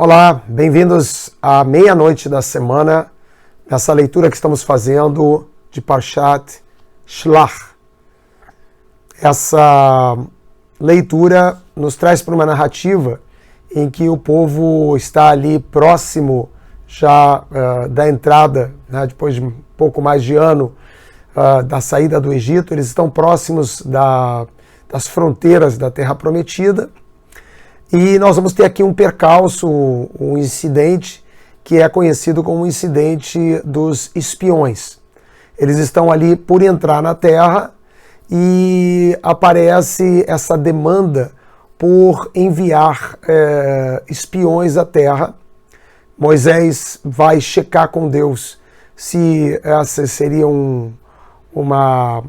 Olá, bem-vindos à meia-noite da semana, nessa leitura que estamos fazendo de Parshat Shlach. Essa leitura nos traz para uma narrativa em que o povo está ali próximo já da entrada, né, depois de um pouco mais de ano da saída do Egito. Eles estão próximos das fronteiras da Terra Prometida. E nós vamos ter aqui um percalço, um incidente que é conhecido como o incidente dos espiões. Eles estão ali por entrar na terra e aparece essa demanda por enviar espiões à terra. Moisés vai checar com Deus se essa seria uma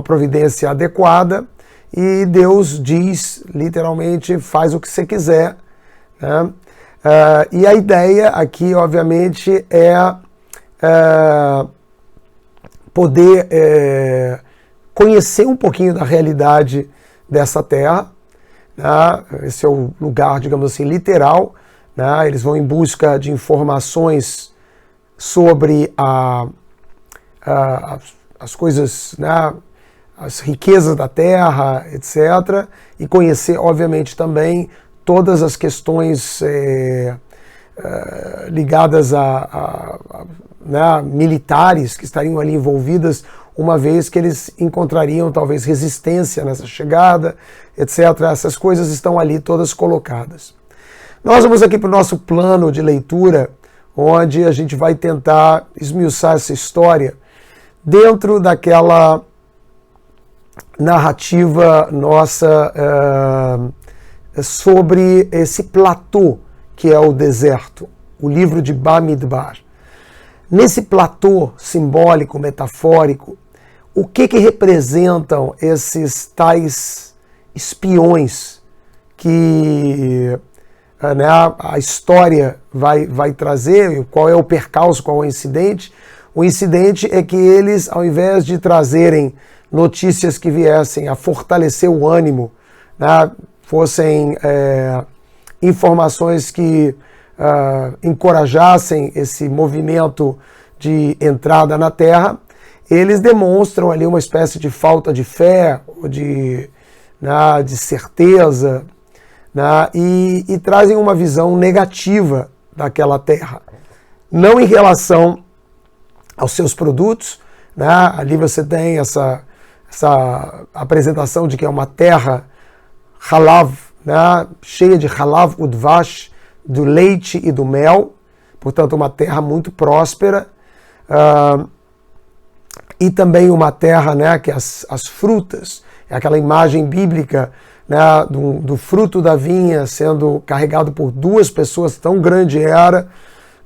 providência adequada. E Deus diz, literalmente, faz o que você quiser, né? E a ideia aqui, obviamente, é poder conhecer um pouquinho da realidade dessa terra, né? Esse é o lugar, digamos assim, literal, né? Eles vão em busca de informações sobre as coisas, né? As riquezas da terra, etc. E conhecer, obviamente, também todas as questões ligadas a militares que estariam ali envolvidas, uma vez que eles encontrariam talvez resistência nessa chegada, etc. Essas coisas estão ali todas colocadas. Nós vamos aqui para o nosso plano de leitura, onde a gente vai tentar esmiuçar essa história dentro daquela narrativa nossa sobre esse platô que é o deserto, o livro de Bamidbar. Nesse platô simbólico, metafórico, o que representam esses tais espiões que a história vai trazer? Qual é o percalço, qual é o incidente? O incidente é que eles, ao invés de trazerem notícias que viessem a fortalecer o ânimo, né, fossem informações que encorajassem esse movimento de entrada na terra, eles demonstram ali uma espécie de falta de fé, ou de certeza, né, e trazem uma visão negativa daquela terra. Não em relação aos seus produtos, né, ali você tem essa apresentação de que é uma terra halav, né, cheia de halav udvash, do leite e do mel, portanto uma terra muito próspera, e também uma terra, né, que as frutas, é aquela imagem bíblica, né, do fruto da vinha sendo carregado por duas pessoas, tão grande era,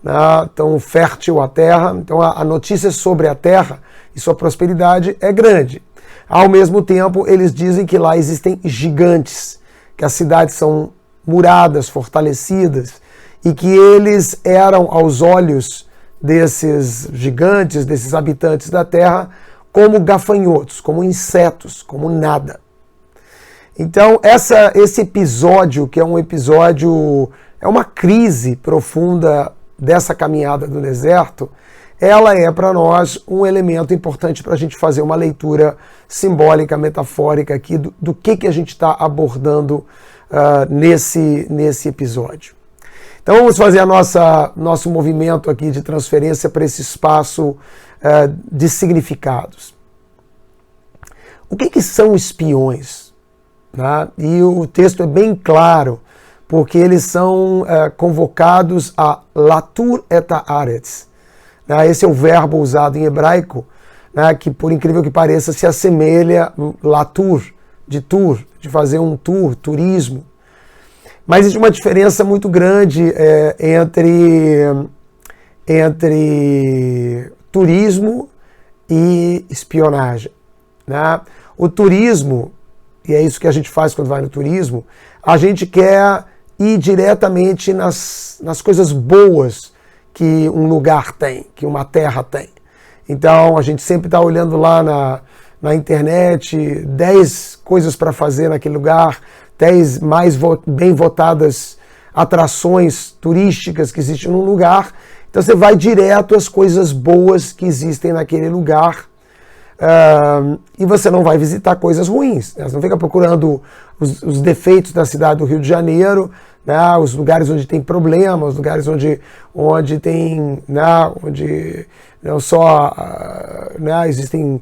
né, tão fértil a terra. Então a notícia sobre a terra e sua prosperidade é grande. Ao mesmo tempo, eles dizem que lá existem gigantes, que as cidades são muradas, fortalecidas, e que eles eram, aos olhos desses gigantes, desses habitantes da terra, como gafanhotos, como insetos, como nada. Então, esse episódio, que é um episódio, é uma crise profunda dessa caminhada do deserto, ela é para nós um elemento importante para a gente fazer uma leitura simbólica, metafórica aqui do que a gente está abordando nesse episódio. Então vamos fazer nosso movimento aqui de transferência para esse espaço de significados. O que são espiões? Né? E o texto é bem claro, porque eles são convocados a latur et haaretz. Esse é o verbo usado em hebraico, né, que, por incrível que pareça, se assemelha latur, de fazer um turismo. Mas existe uma diferença muito grande entre turismo e espionagem. Né? O turismo, e é isso que a gente faz quando vai no turismo, a gente quer ir diretamente nas coisas boas que um lugar tem, que uma terra tem. Então a gente sempre está olhando lá na internet 10 coisas para fazer naquele lugar, 10 mais bem votadas atrações turísticas que existem num lugar. Então você vai direto às coisas boas que existem naquele lugar. E você não vai visitar coisas ruins, né? Você não fica procurando os defeitos da cidade do Rio de Janeiro, né? Os lugares onde tem problemas, os lugares onde tem, né? Onde não só né? Existem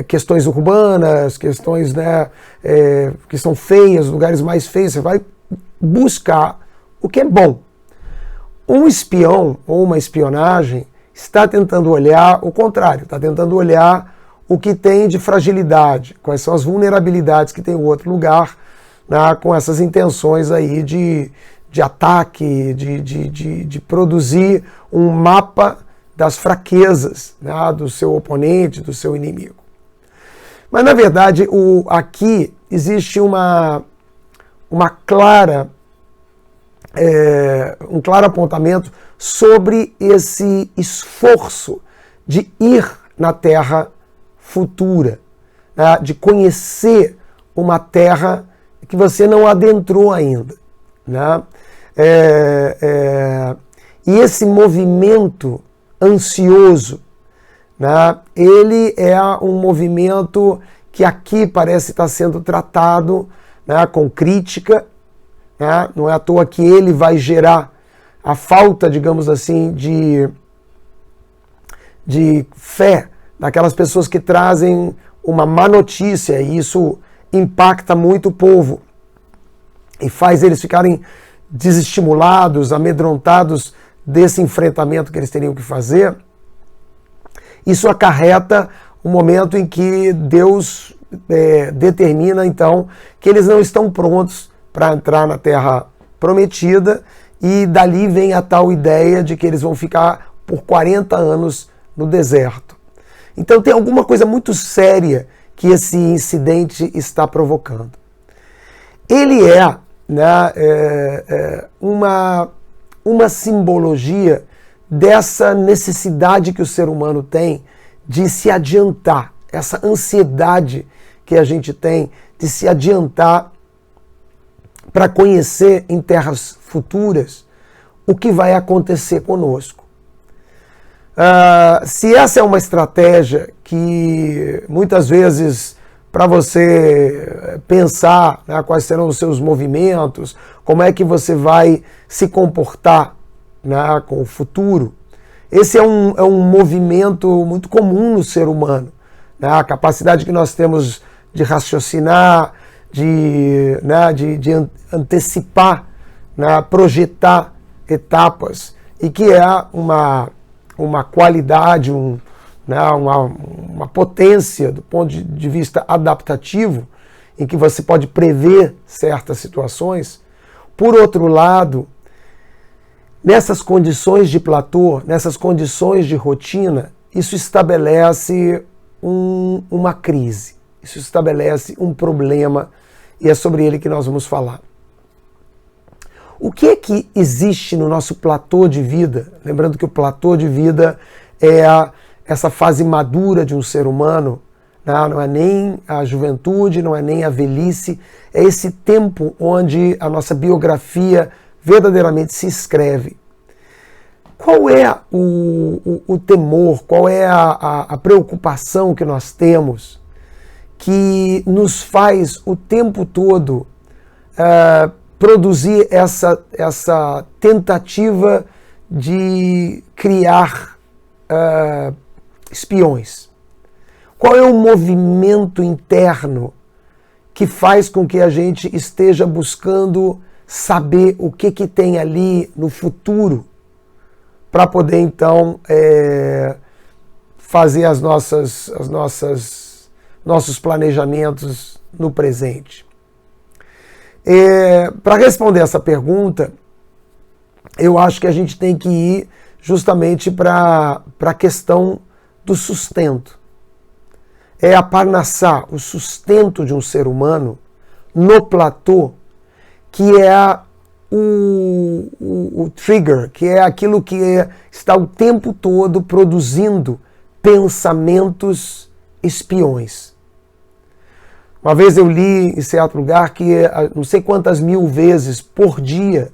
questões urbanas, questões, né? Que são feias, lugares mais feios. Você vai buscar o que é bom. Um espião ou uma espionagem está tentando olhar o contrário, está tentando olhar o que tem de fragilidade, quais são as vulnerabilidades que tem o outro lugar, né, com essas intenções aí de ataque, de produzir um mapa das fraquezas, né, do seu oponente, do seu inimigo. Mas, na verdade, aqui existe um claro apontamento sobre esse esforço de ir na Terra futura, né, de conhecer uma terra que você não adentrou ainda, né? E esse movimento ansioso, né, ele é um movimento que aqui parece estar sendo tratado, né, com crítica, né? Não é à toa que ele vai gerar a falta, digamos assim, de fé daquelas pessoas que trazem uma má notícia, e isso impacta muito o povo e faz eles ficarem desestimulados, amedrontados desse enfrentamento que eles teriam que fazer. Isso acarreta o momento em que Deus determina, então, que eles não estão prontos para entrar na Terra Prometida, e dali vem a tal ideia de que eles vão ficar por 40 anos no deserto. Então tem alguma coisa muito séria que esse incidente está provocando. Ele né, uma simbologia dessa necessidade que o ser humano tem de se adiantar, essa ansiedade que a gente tem de se adiantar para conhecer em terras futuras o que vai acontecer conosco. Se essa é uma estratégia que muitas vezes, para você pensar, né, quais serão os seus movimentos, como é que você vai se comportar, né, com o futuro, esse é um movimento muito comum no ser humano, né, a capacidade que nós temos de raciocinar, de antecipar, né, projetar etapas, e que é uma qualidade, uma potência do ponto de vista adaptativo, em que você pode prever certas situações. Por outro lado, nessas condições de platô, nessas condições de rotina, isso estabelece uma crise, isso estabelece um problema, e é sobre ele que nós vamos falar. O que é que existe no nosso platô de vida? Lembrando que o platô de vida é essa fase madura de um ser humano, né? Não é nem a juventude, não é nem a velhice, é esse tempo onde a nossa biografia verdadeiramente se escreve. Qual é o temor, qual é a preocupação que nós temos que nos faz o tempo todo produzir essa tentativa de criar espiões? Qual é o movimento interno que faz com que a gente esteja buscando saber o que tem ali no futuro para poder então fazer nossos planejamentos no presente? Para responder essa pergunta, eu acho que a gente tem que ir justamente para a questão do sustento. É a parnassá, o sustento de um ser humano no platô, que é o trigger, que é aquilo que está o tempo todo produzindo pensamentos espiões. Uma vez eu li em certo lugar que não sei quantas mil vezes por dia,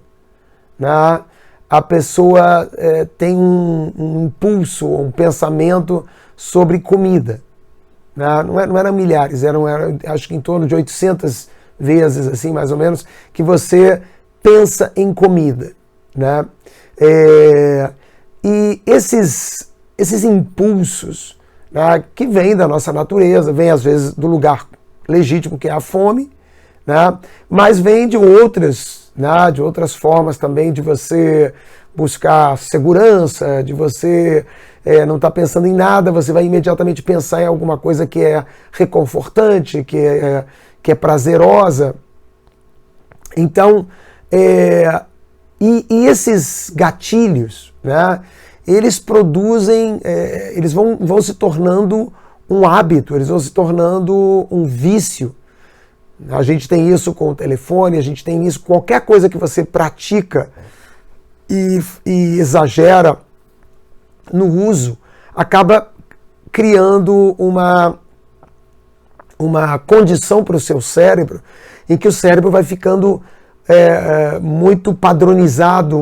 né, a pessoa tem um impulso, um pensamento sobre comida. Né? Não eram milhares, eram acho que em torno de 800 vezes, assim, mais ou menos, que você pensa em comida. Né? E esses impulsos, né, que vêm da nossa natureza, vêm às vezes do lugar legítimo que é a fome, né, mas vêm de outras, né, de outras formas também de você buscar segurança, de você não estar pensando em nada, você vai imediatamente pensar em alguma coisa que é reconfortante, que é prazerosa. Então, e esses gatilhos, né, eles produzem, eles vão se tornando um hábito, eles vão se tornando um vício. A gente tem isso com o telefone, a gente tem isso com qualquer coisa que você pratica e exagera no uso, acaba criando uma condição para o seu cérebro, em que o cérebro vai ficando muito padronizado,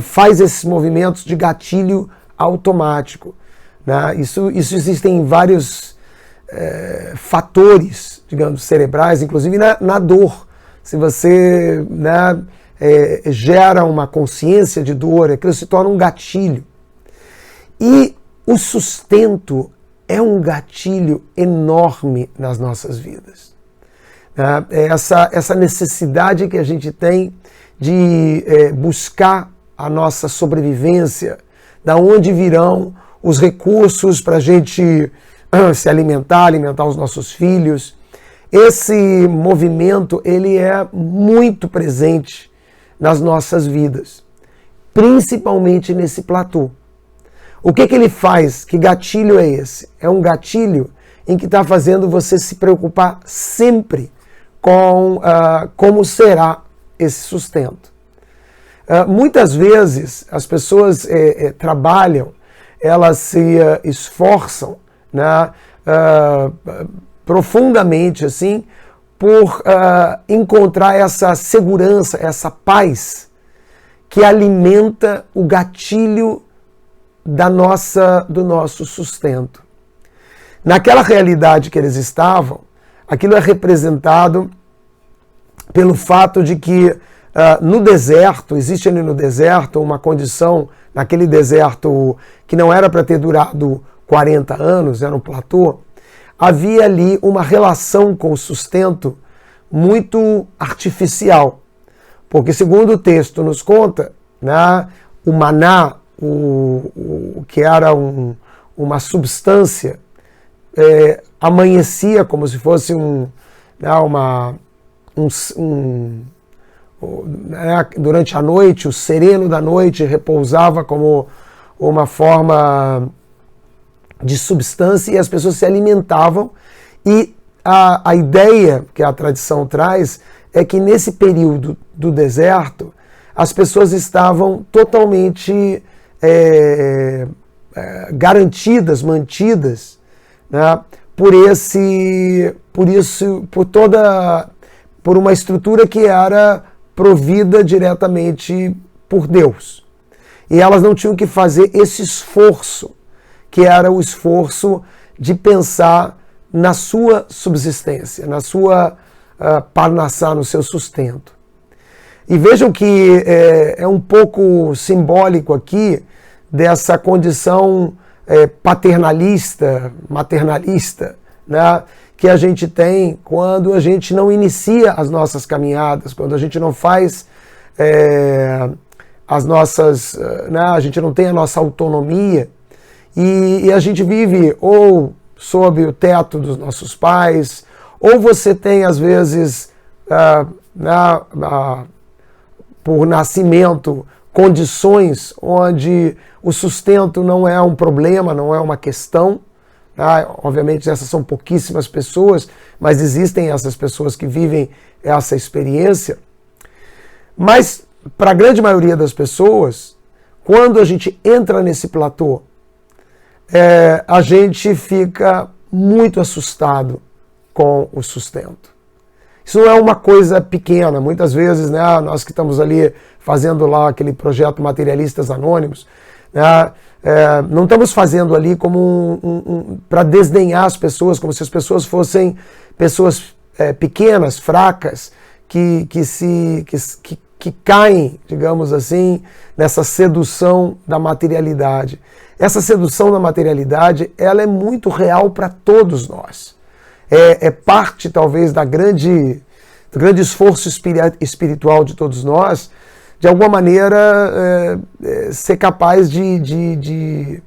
faz esses movimentos de gatilho automático. Né? Isso existem vários fatores, digamos, cerebrais, inclusive na dor. Se você, né, gera uma consciência de dor, aquilo se torna um gatilho. E o sustento é um gatilho enorme nas nossas vidas. Essa necessidade que a gente tem de buscar a nossa sobrevivência, da onde virão os recursos para a gente se alimentar os nossos filhos. Esse movimento, ele é muito presente nas nossas vidas, principalmente nesse platô. O que ele faz? Que gatilho é esse? É um gatilho em que está fazendo você se preocupar sempre com como será esse sustento. Muitas vezes as pessoas trabalham, elas se esforçam, né, profundamente assim, por encontrar essa segurança, essa paz que alimenta o gatilho do nosso sustento. Naquela realidade que eles estavam, aquilo é representado pelo fato de que no deserto, existe ali no deserto uma condição, naquele deserto que não era para ter durado 40 anos, era um platô, havia ali uma relação com o sustento muito artificial. Porque, segundo o texto nos conta, né, o maná, que era uma substância, amanhecia como se fosse durante a noite, o sereno da noite repousava como uma forma de substância e as pessoas se alimentavam. E a ideia que a tradição traz é que nesse período do deserto as pessoas estavam totalmente garantidas, mantidas, né, por uma estrutura que era provida diretamente por Deus. E elas não tinham que fazer esse esforço, que era o esforço de pensar na sua subsistência, na sua parnassá, no seu sustento. E vejam que é um pouco simbólico aqui dessa condição paternalista, maternalista, né, que a gente tem quando a gente não inicia as nossas caminhadas, quando a gente não faz as nossas, né, a gente não tem a nossa autonomia e a gente vive ou sob o teto dos nossos pais, ou você tem às vezes por nascimento condições onde o sustento não é um problema, não é uma questão. Obviamente essas são pouquíssimas pessoas, mas existem essas pessoas que vivem essa experiência. Mas para a grande maioria das pessoas, quando a gente entra nesse platô, a gente fica muito assustado com o sustento. Isso não é uma coisa pequena. Muitas vezes, né, nós que estamos ali fazendo lá aquele projeto Materialistas Anônimos, né, não estamos fazendo ali como para desdenhar as pessoas, como se as pessoas fossem pessoas pequenas, fracas, que caem, digamos assim, nessa sedução da materialidade. Essa sedução da materialidade, ela é muito real para todos nós. É parte, talvez, do grande esforço espiritual de todos nós, de alguma maneira ser capaz de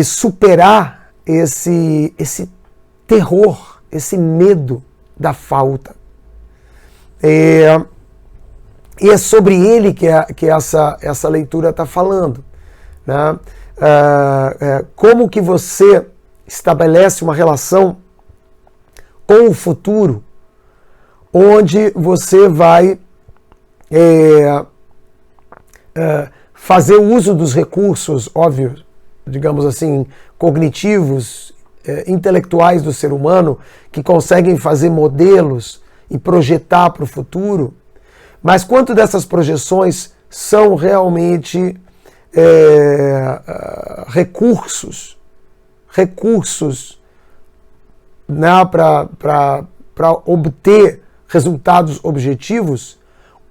superar esse terror, esse medo da falta. E é sobre ele que essa leitura está falando, né? Como que você estabelece uma relação com o futuro, onde você vai fazer uso dos recursos, óbvio, digamos assim, cognitivos, intelectuais do ser humano, que conseguem fazer modelos e projetar para o futuro, mas quanto dessas projeções são realmente recursos, né, para obter resultados objetivos?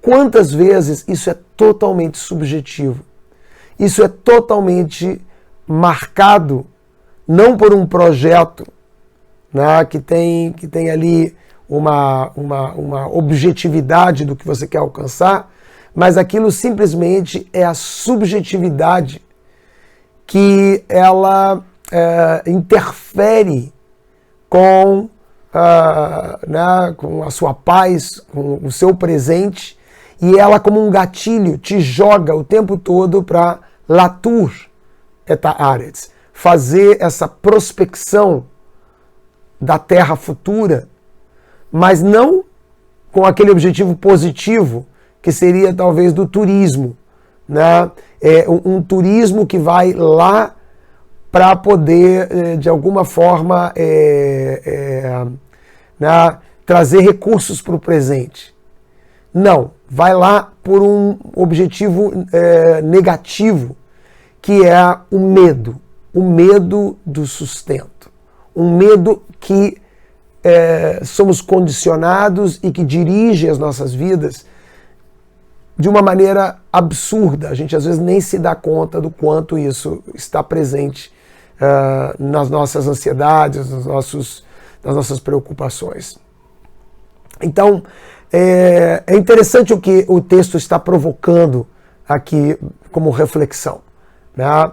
Quantas vezes isso é totalmente subjetivo? Isso é totalmente marcado não por um projeto, né, que tem ali uma objetividade do que você quer alcançar, mas aquilo simplesmente é a subjetividade que ela interfere com a sua paz, com o seu presente, e ela, como um gatilho, te joga o tempo todo para latur et haaretz, fazer essa prospecção da terra futura, mas não com aquele objetivo positivo que seria talvez do turismo, né? Um turismo que vai lá para poder, de alguma forma, né, trazer recursos para o presente. Não, vai lá por um objetivo negativo, que é o medo do sustento, um medo que somos condicionados e que dirige as nossas vidas de uma maneira absurda. A gente às vezes nem se dá conta do quanto isso está presente nas nossas ansiedades, nas nossas preocupações. Então, é interessante o que o texto está provocando aqui como reflexão, né?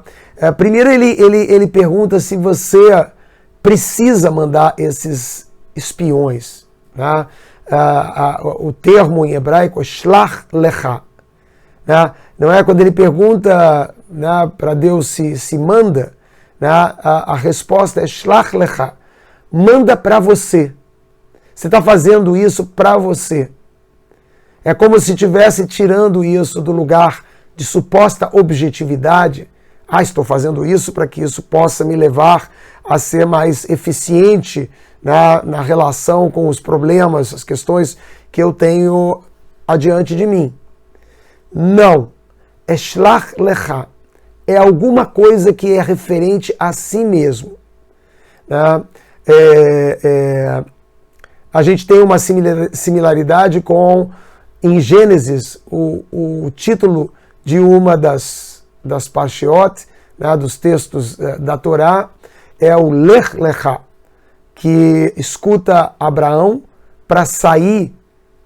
Primeiro ele pergunta se você precisa mandar esses espiões, né? O termo em hebraico é shlach lecha, né? Não é quando ele pergunta, né, para Deus se manda, né? A resposta é shlach lecha, manda para você. Você está fazendo isso para você. É como se estivesse tirando isso do lugar de suposta objetividade. Estou fazendo isso para que isso possa me levar a ser mais eficiente na relação com os problemas, as questões que eu tenho adiante de mim. Não. É shlach lecha. É alguma coisa que é referente a si mesmo, né? A gente tem uma similaridade com, em Gênesis, o título de uma das parshiot, né, dos textos da Torá, é o Lech Lecha, que escuta Abraão para sair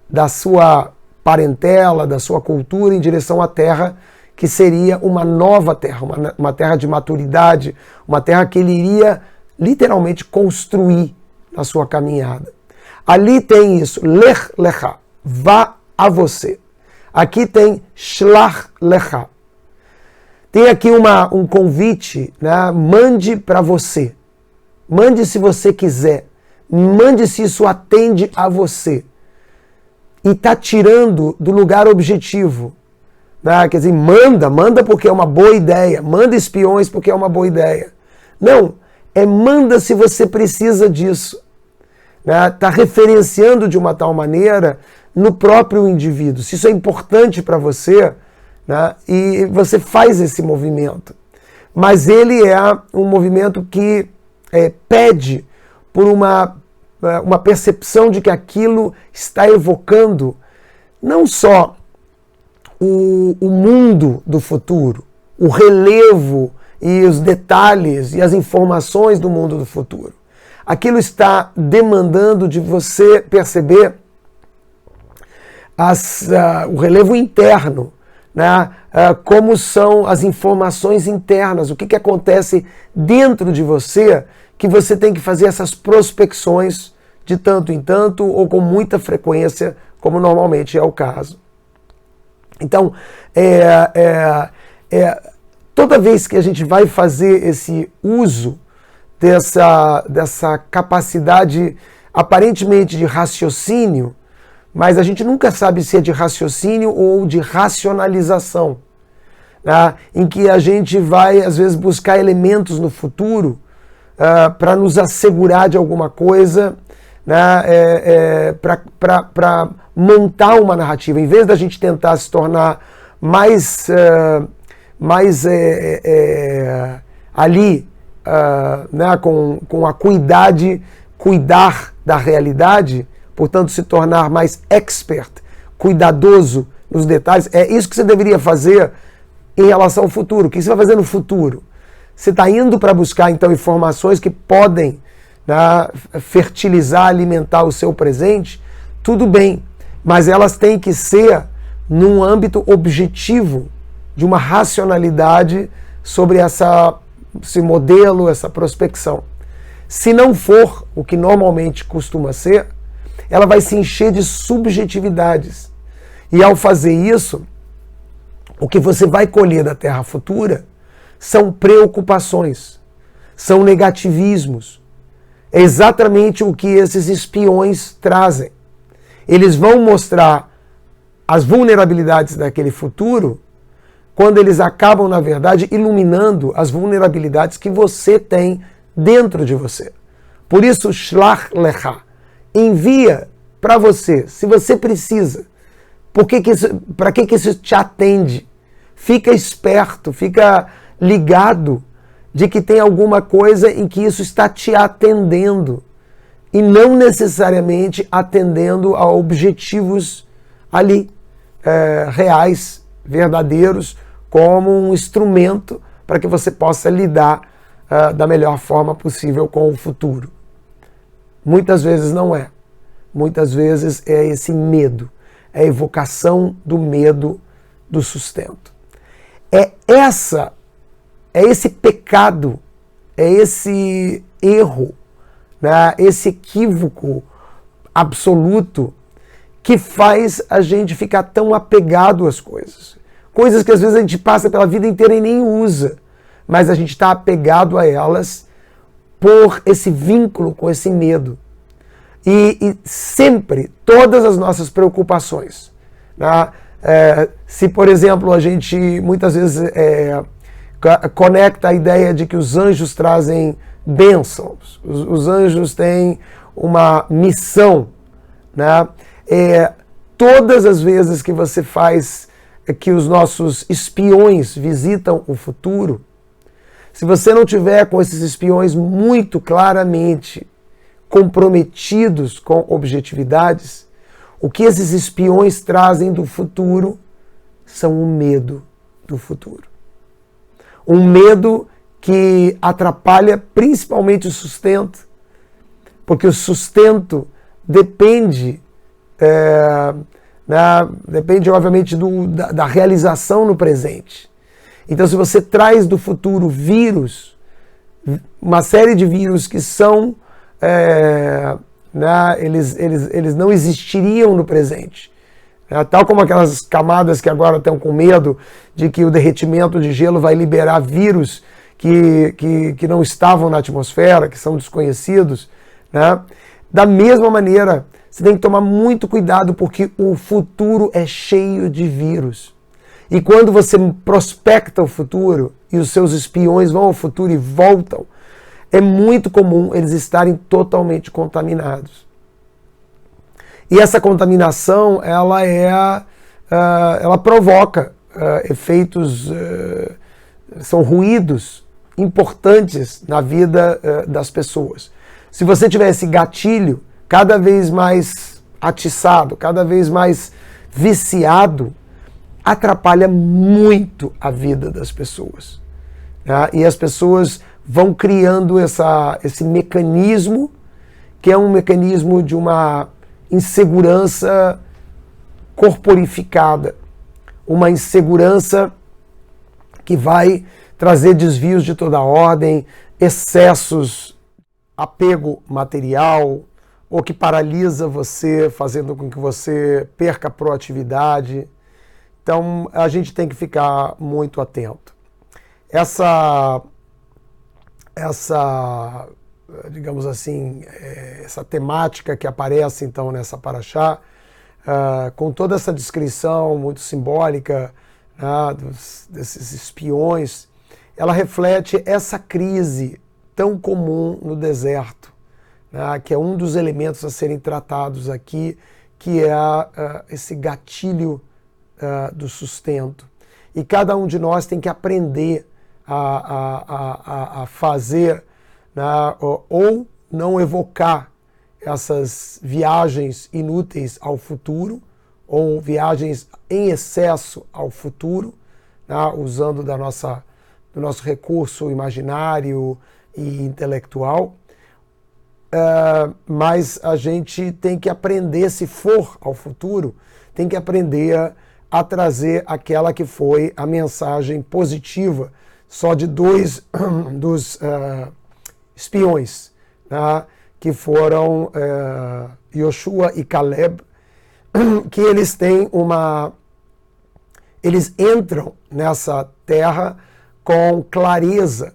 da sua parentela, da sua cultura, em direção à terra que seria uma nova terra, uma terra de maturidade, uma terra que ele iria literalmente construir na sua caminhada. Ali tem isso, Lech Lecha, vá a você. Aqui tem Shlach Lecha. Tem aqui um convite, né? Mande para você. Mande se você quiser. Mande se isso atende a você. E está tirando do lugar objetivo. Né? Quer dizer, manda porque é uma boa ideia. Manda espiões porque é uma boa ideia. Não, manda se você precisa disso. né, está referenciando de uma tal maneira no próprio indivíduo. Se isso é importante para você, né, e você faz esse movimento. Mas ele é um movimento que pede por uma percepção de que aquilo está evocando não só o mundo do futuro, o relevo e os detalhes e as informações do mundo do futuro. Aquilo está demandando de você perceber o relevo interno, né? Como são as informações internas, o que acontece dentro de você, que você tem que fazer essas prospecções de tanto em tanto ou com muita frequência, como normalmente é o caso. Então, toda vez que a gente vai fazer esse uso dessa capacidade aparentemente de raciocínio, mas a gente nunca sabe se é de raciocínio ou de racionalização, né? Em que a gente vai, às vezes, buscar elementos no futuro para nos assegurar de alguma coisa, né? Para montar uma narrativa. Em vez da gente tentar se tornar mais ali, né? com a cuidar da realidade, portanto, se tornar mais expert, cuidadoso nos detalhes. É isso que você deveria fazer em relação ao futuro. O que você vai fazer no futuro? Você está indo para buscar, então, informações que podem, né, fertilizar, alimentar o seu presente? Tudo bem, mas elas têm que ser num âmbito objetivo, de uma racionalidade sobre esse modelo, essa prospecção. Se não for o que normalmente costuma ser, ela vai se encher de subjetividades. E ao fazer isso, o que você vai colher da Terra futura são preocupações, são negativismos. É exatamente o que esses espiões trazem. Eles vão mostrar as vulnerabilidades daquele futuro quando eles acabam, na verdade, iluminando as vulnerabilidades que você tem dentro de você. Por isso, Shlach Lecha, envia para você, se você precisa. Para que isso te atende? Fica esperto, fica ligado de que tem alguma coisa em que isso está te atendendo e não necessariamente atendendo a objetivos ali, reais, verdadeiros, como um instrumento para que você possa lidar da melhor forma possível com o futuro. Muitas vezes não é. Muitas vezes é esse medo, é a evocação do medo do sustento. É esse pecado, é esse erro, né, esse equívoco absoluto que faz a gente ficar tão apegado às coisas. Coisas que às vezes a gente passa pela vida inteira e nem usa, mas a gente está apegado a elas por esse vínculo com esse medo. E sempre, todas as nossas preocupações, né? Se, por exemplo, a gente muitas vezes conecta a ideia de que os anjos trazem bênçãos, os anjos têm uma missão, né? Todas as vezes que você faz que os nossos espiões visitam o futuro, se você não tiver com esses espiões muito claramente comprometidos com objetividades, o que esses espiões trazem do futuro são o medo do futuro. Um medo que atrapalha principalmente o sustento, porque o sustento depende, depende obviamente da realização no presente. Então, se você traz do futuro vírus, uma série de vírus que são eles não existiriam no presente. Tal como aquelas camadas que agora estão com medo de que o derretimento de gelo vai liberar vírus que não estavam na atmosfera, que são desconhecidos, né? Da mesma maneira, você tem que tomar muito cuidado porque o futuro é cheio de vírus. E quando você prospecta o futuro e os seus espiões vão ao futuro e voltam, é muito comum eles estarem totalmente contaminados. E essa contaminação, ela provoca efeitos, são ruídos importantes na vida das pessoas. Se você tiver esse gatilho cada vez mais atiçado, cada vez mais viciado, atrapalha muito a vida das pessoas. Né? E as pessoas vão criando esse mecanismo, que é um mecanismo de uma insegurança corporificada, uma insegurança que vai trazer desvios de toda ordem, excessos, apego material, ou que paralisa você, fazendo com que você perca a proatividade. Então, a gente tem que ficar muito atento. Essa digamos assim, essa temática que aparece então nessa paraxá, com toda essa descrição muito simbólica, né, desses espiões, ela reflete essa crise tão comum no deserto, né, que é um dos elementos a serem tratados aqui, que é esse gatilho do sustento. E cada um de nós tem que aprender a fazer, né, ou não evocar essas viagens inúteis ao futuro, ou viagens em excesso ao futuro, né, usando do nosso recurso imaginário e intelectual. Mas a gente tem que aprender, se for ao futuro, tem que aprender a trazer aquela que foi a mensagem positiva só de dois dos espiões, né, que foram Yoshua e Caleb, que eles entram nessa terra com clareza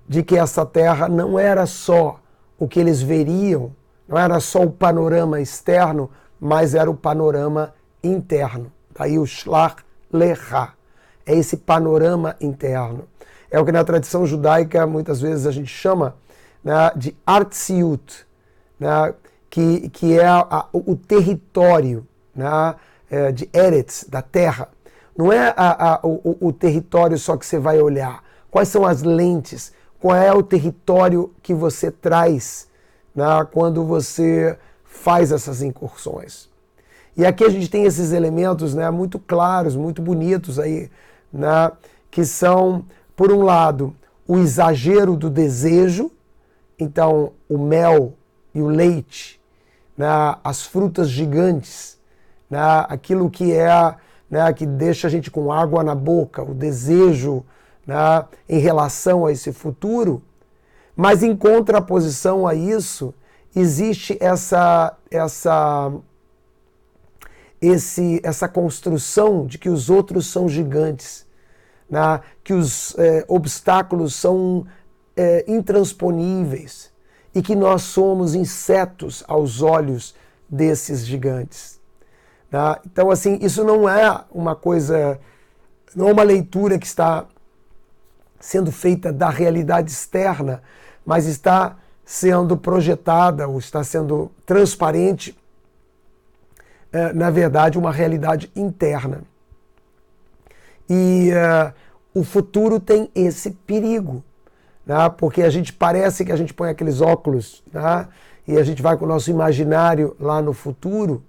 de que essa terra não era só o que eles veriam, não era só o panorama externo, mas era o panorama interno. Daí o Shlach Lecha, é esse panorama interno. É o que na tradição judaica muitas vezes a gente chama, né, de Artsiut, né, que é o território, né, de Eretz, da terra. Não é o território só que você vai olhar. Quais são as lentes? Qual é o território que você traz, né, quando você faz essas incursões? E aqui a gente tem esses elementos, né, muito claros, muito bonitos aí, né, que são, por um lado, o exagero do desejo. Então, o mel e o leite, né, as frutas gigantes, né, aquilo que né, que deixa a gente com água na boca, o desejo, né, em relação a esse futuro. Mas em contraposição a isso, existe essa construção de que os outros são gigantes, né, que os obstáculos são intransponíveis e que nós somos insetos aos olhos desses gigantes. Né? Então, assim, isso não é uma coisa, não é uma leitura que está sendo feita da realidade externa, mas está sendo projetada ou está sendo transparente, na verdade, uma realidade interna. E o futuro tem esse perigo, né? Porque a gente parece que a gente põe aqueles óculos, né? E a gente vai com o nosso imaginário lá no futuro,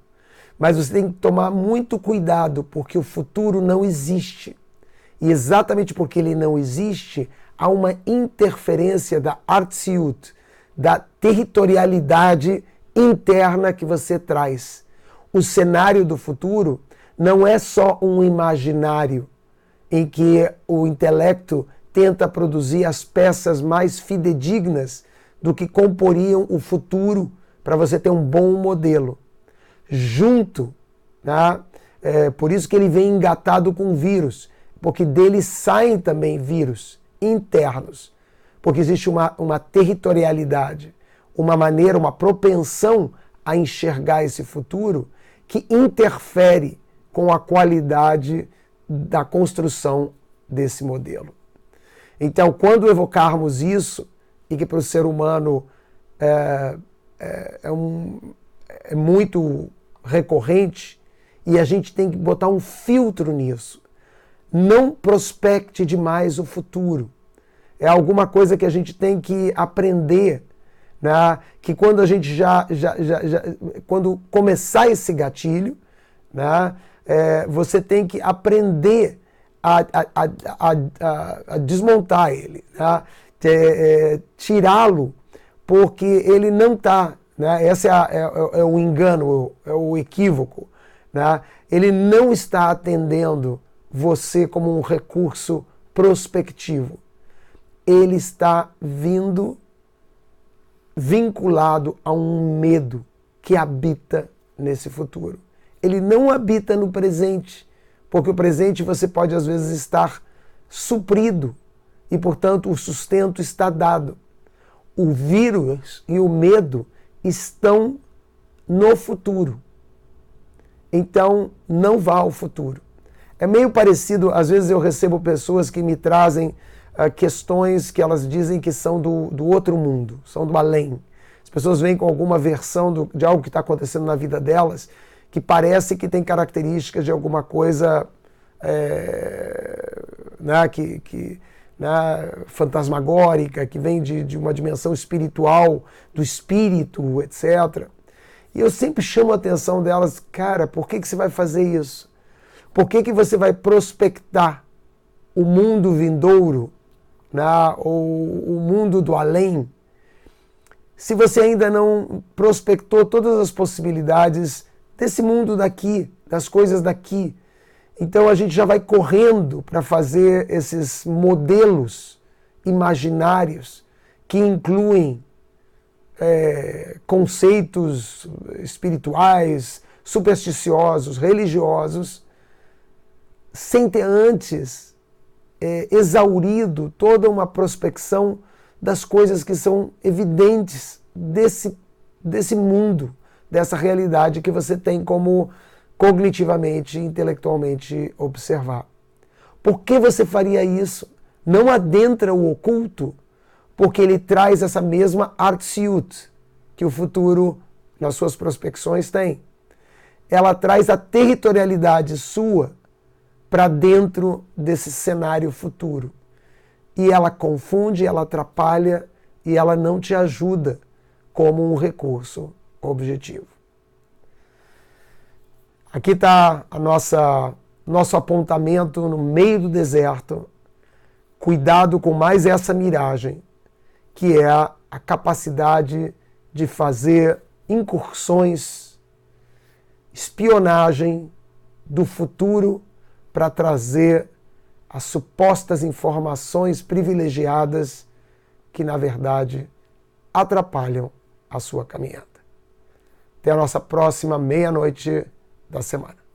mas você tem que tomar muito cuidado, porque o futuro não existe. E exatamente porque ele não existe, há uma interferência da Artsiut, da territorialidade interna que você traz. O cenário do futuro não é só um imaginário em que o intelecto tenta produzir as peças mais fidedignas do que comporiam o futuro para você ter um bom modelo. Junto, né? Por isso que ele vem engatado com vírus, porque dele saem também vírus internos, porque existe uma territorialidade, uma maneira, uma propensão a enxergar esse futuro que interfere com a qualidade da construção desse modelo. Então, quando evocarmos isso, e que para o ser humano é muito recorrente e a gente tem que botar um filtro nisso. Não prospecte demais o futuro. É alguma coisa que a gente tem que aprender, né? Que quando a gente quando começar esse gatilho, né? Você tem que aprender a desmontar ele, né? Tirá-lo, porque ele não está, né? Esse é o engano, é o equívoco, né? Ele não está atendendo você como um recurso prospectivo. Ele está vinculado a um medo que habita nesse futuro. Ele não habita no presente, porque o presente você pode às vezes estar suprido e, portanto, o sustento está dado. O vírus e o medo estão no futuro. Então, não vá ao futuro. É meio parecido, às vezes eu recebo pessoas que me trazem questões que elas dizem que são do outro mundo, são do além. As pessoas vêm com alguma versão de algo que está acontecendo na vida delas, que parece que tem características de alguma coisa fantasmagórica, que vem de uma dimensão espiritual, do espírito, etc. E eu sempre chamo a atenção delas, cara, por que você vai fazer isso? Por que você vai prospectar o mundo vindouro, né, ou o mundo do além, se você ainda não prospectou todas as possibilidades desse mundo daqui, das coisas daqui? Então a gente já vai correndo para fazer esses modelos imaginários que incluem conceitos espirituais, supersticiosos, religiosos, sem ter antes exaurido toda uma prospecção das coisas que são evidentes desse mundo, dessa realidade que você tem como cognitivamente, intelectualmente observar. Por que você faria isso? Não adentra o oculto, porque ele traz essa mesma artsiut que o futuro, nas suas prospecções, tem. Ela traz a territorialidade sua para dentro desse cenário futuro. E ela confunde, ela atrapalha e ela não te ajuda como um recurso objetivo. Aqui está nosso apontamento no meio do deserto. Cuidado com mais essa miragem, que é a capacidade de fazer incursões, espionagem do futuro para trazer as supostas informações privilegiadas que, na verdade, atrapalham a sua caminhada. Até a nossa próxima meia-noite da semana.